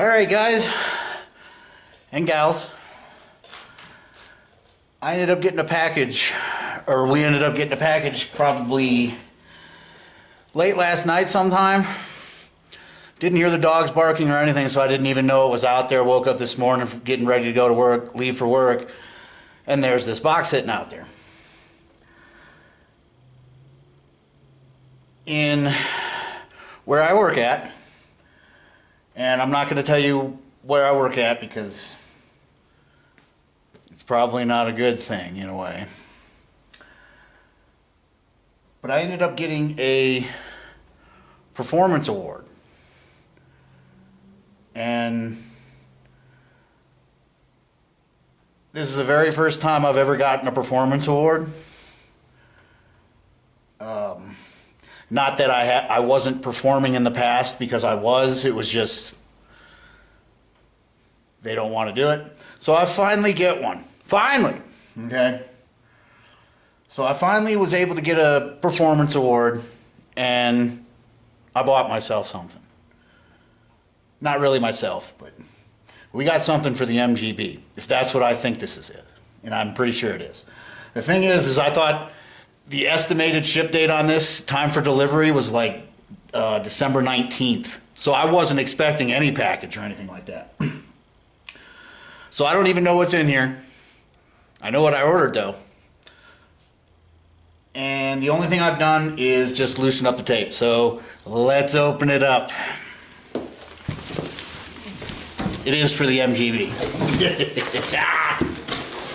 Alright guys and gals, I ended up getting a package, or we ended up getting a package probably late last night sometime. Didn't hear the dogs barking or anything, so I didn't even know it was out there. Woke up this morning getting ready to go to work, leave for work, and there's this box sitting out there. In where I work at, and I'm not going to tell you where I work at because it's probably not a good thing in a way. But I ended up getting a performance award. And this is the very first time I've ever gotten a performance award. Not that I wasn't performing in the past, because I was. It was just they don't want to do it. So I finally get one. Finally. Okay. So I finally was able to get a performance award, and I bought myself something. Not really myself, but we got something for the MGB, if that's what I think this is it. And I'm pretty sure it is. The thing is I thought the estimated ship date on this, time for delivery, was like December 19th. So I wasn't expecting any package or anything like that. So I don't even know what's in here. I know what I ordered though. And the only thing I've done is just loosen up the tape. So let's open it up. It is for the MGB.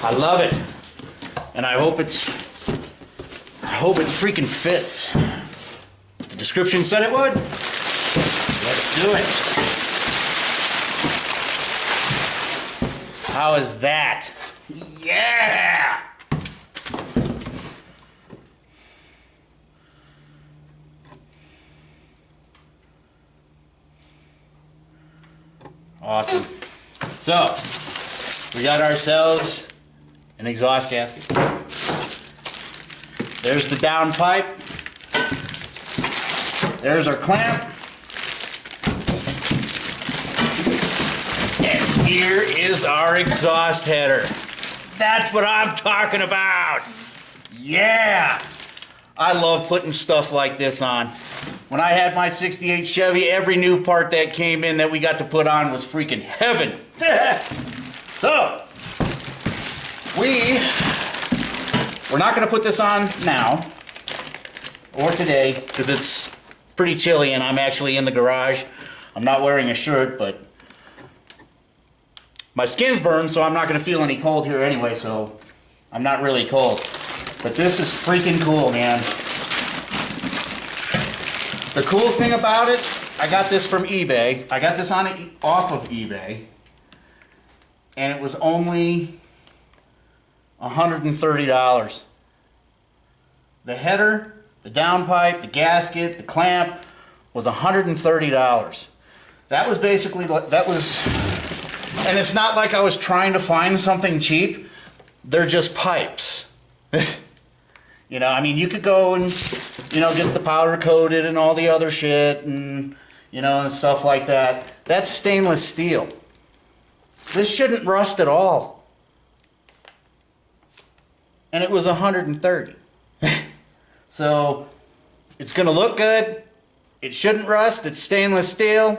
I love it. And I hope it freaking fits. The description said it would. Let's do it. How is that? Yeah! Awesome. So, we got ourselves an exhaust gasket. There's the down pipe. There's our clamp. And here is our exhaust header. That's what I'm talking about. Yeah! I love putting stuff like this on. When I had my 68 Chevy, every new part that came in that we got to put on was freaking heaven. So, we're not going to put this on now or today because it's pretty chilly and I'm actually in the garage. I'm not wearing a shirt, but my skin's burned, so I'm not going to feel any cold here anyway, so I'm not really cold. But this is freaking cool, man. The cool thing about it, I got this from eBay. I got this off of eBay, and it was only $130. The header, the downpipe, the gasket, the clamp was $130. That was basically, and it's not like I was trying to find something cheap. They're just pipes. You know, I mean, you could go and, you know, get the powder coated and all the other shit and, you know, and stuff like that. That's stainless steel. This shouldn't rust at all. And it was 130. So, it's going to look good. It shouldn't rust. It's stainless steel.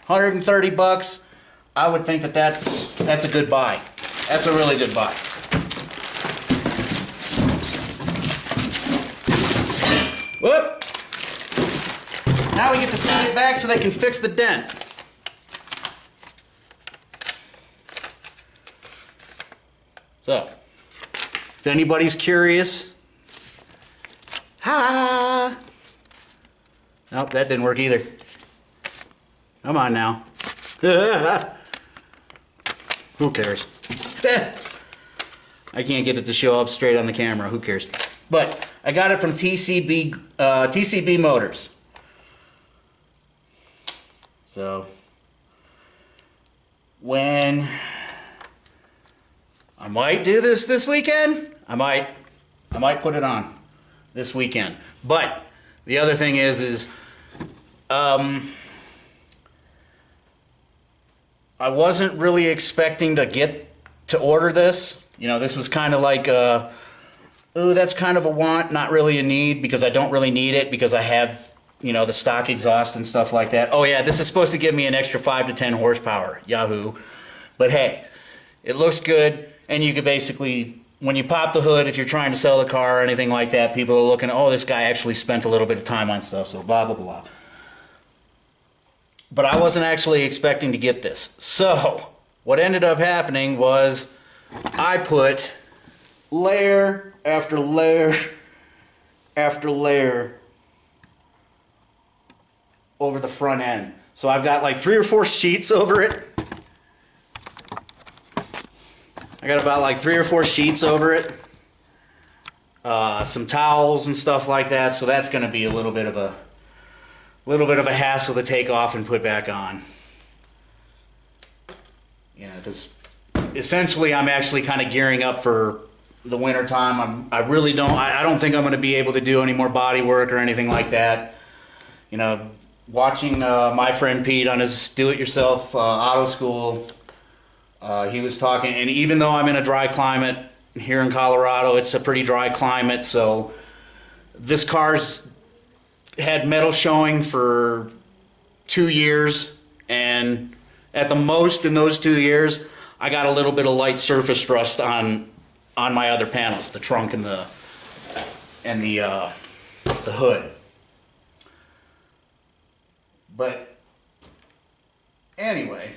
130 bucks. I would think that that's a good buy. That's a really good buy. Whoop! Now we get to send it back so they can fix the dent. So, if anybody's curious, ha! Nope, that didn't work either. Come on now. Who cares? I can't get it to show up straight on the camera. Who cares? But I got it from TCB Motors. So when I might do this weekend, I might put it on this weekend. But the other thing is I wasn't really expecting to order this. You know, this was kind of like, oh, that's kind of a want, not really a need, because I don't really need it because I have, you know, the stock exhaust and stuff like that. Oh yeah, this is supposed to give me an extra 5 to 10 horsepower. Yahoo. But hey, it looks good, and you could basically, when you pop the hood, if you're trying to sell the car or anything like that, people are looking, oh, this guy actually spent a little bit of time on stuff, so blah, blah, blah. But I wasn't actually expecting to get this. So, what ended up happening was I put layer after layer after layer over the front end. So I've got like 3 or 4 sheets over it. I got about like 3 or 4 sheets over it. Some towels and stuff like that. So that's going to be a little bit of a hassle to take off and put back on. Yeah, because essentially I'm actually kind of gearing up for the winter time. I don't think I'm going to be able to do any more body work or anything like that. You know, watching my friend Pete on his do-it-yourself auto school, he was talking, and even though I'm in a dry climate here in Colorado, it's a pretty dry climate, so this car's had metal showing for 2 years, and at the most in those 2 years, I got a little bit of light surface rust on my other panels, the trunk and the hood. But anyway,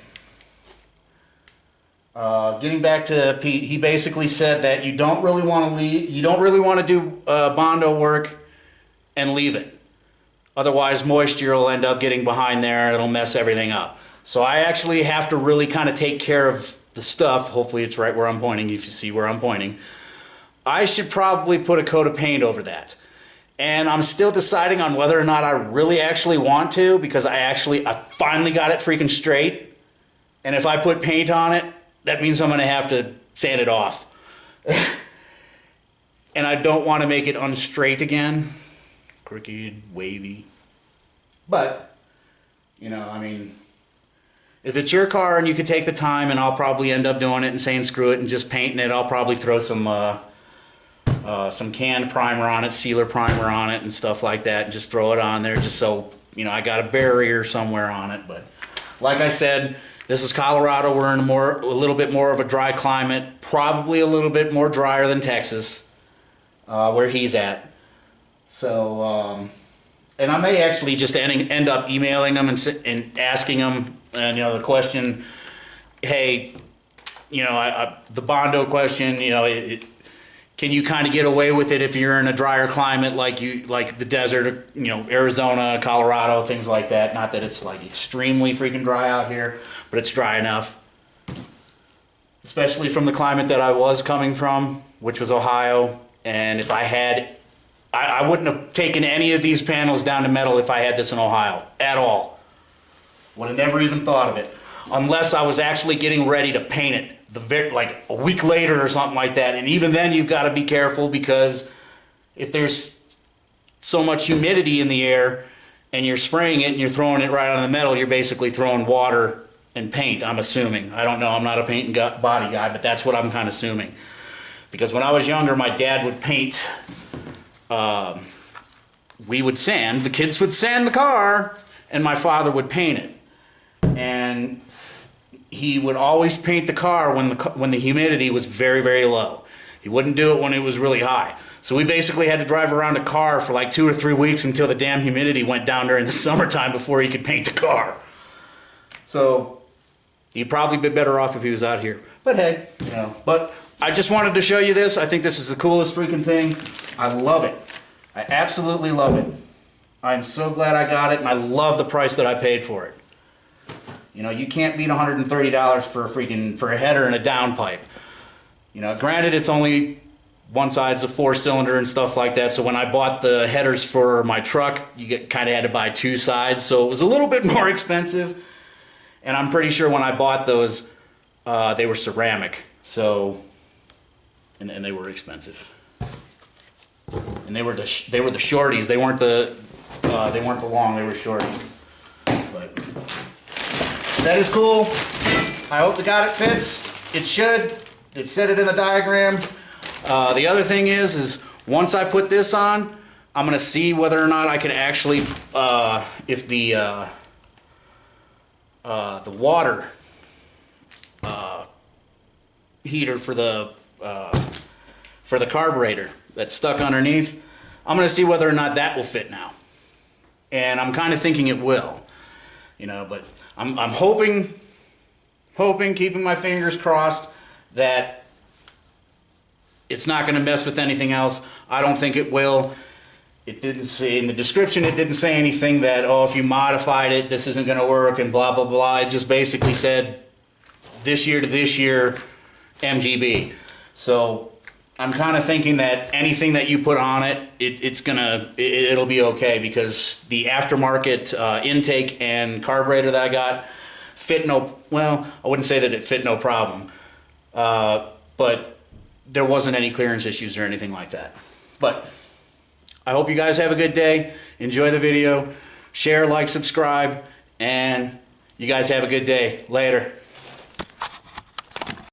getting back to Pete, he basically said that you don't really want to do Bondo work and leave it. Otherwise, moisture will end up getting behind there and it'll mess everything up. So I actually have to really kind of take care of the stuff. Hopefully it's right where I'm pointing, if you see where I'm pointing. I should probably put a coat of paint over that. And I'm still deciding on whether or not I really actually want to, because I finally got it freaking straight. And if I put paint on it, that means I'm going to have to sand it off. And I don't want to make it unstraight again. Crooked, wavy. But, you know, I mean, if it's your car and you could take the time, and I'll probably end up doing it and saying screw it and just painting it, I'll probably throw some canned primer on it, sealer primer on it and stuff like that, and just throw it on there just so, you know, I got a barrier somewhere on it. But like I said, this is Colorado. We're in a little bit more of a dry climate, probably a little bit more drier than Texas, where he's at. So, and I may actually just end up emailing them and asking them, and you know, the question, hey, you know, the Bondo question, you know, can you kind of get away with it if you're in a drier climate like the desert, you know, Arizona, Colorado, things like that? Not that it's like extremely freaking dry out here, but it's dry enough. Especially from the climate that I was coming from, which was Ohio. And if I had, I wouldn't have taken any of these panels down to metal if I had this in Ohio at all. Would have never even thought of it, unless I was actually getting ready to paint it like a week later or something like that. And even then you've got to be careful, because if there's so much humidity in the air and you're spraying it and you're throwing it right on the metal, you're basically throwing water and paint, I'm assuming. I don't know, I'm not a paint and body guy, but that's what I'm kind of assuming. Because when I was younger, my dad would paint, we would sand, the kids would sand the car, and my father would paint it. And he would always paint the car when the humidity was very, very low. He wouldn't do it when it was really high. So we basically had to drive around a car for like 2 or 3 weeks until the damn humidity went down during the summertime before he could paint the car. So he'd probably be better off if he was out here. But hey, you know. But I just wanted to show you this. I think this is the coolest freaking thing. I love it. I absolutely love it. I'm so glad I got it, and I love the price that I paid for it. You know, you can't beat $130 for a header and a downpipe. You know, granted, it's only one side's a 4-cylinder and stuff like that. So when I bought the headers for my truck, you kind of had to buy 2 sides. So it was a little bit more expensive. And I'm pretty sure when I bought those, they were ceramic. So, and they were expensive. And they were the shorties. They weren't the long. They were shorties. But that is cool. I hope to God it fits. It should. It said it in the diagram. The other thing is once I put this on, I'm going to see whether or not I can actually, if the water heater for the carburetor that's stuck underneath, I'm going to see whether or not that will fit now. And I'm kind of thinking it will, you know, but I'm hoping, keeping my fingers crossed that it's not going to mess with anything else. I don't think it will. It didn't say in the description, it didn't say anything that, oh, if you modified it, this isn't going to work and blah, blah, blah. It just basically said this year to this year, MGB. So I'm kind of thinking that anything that you put on it, it'll be okay, because the aftermarket intake and carburetor that I got fit well, I wouldn't say that it fit no problem, but there wasn't any clearance issues or anything like that. But I hope you guys have a good day. Enjoy the video. Share, like, subscribe, and you guys have a good day. Later.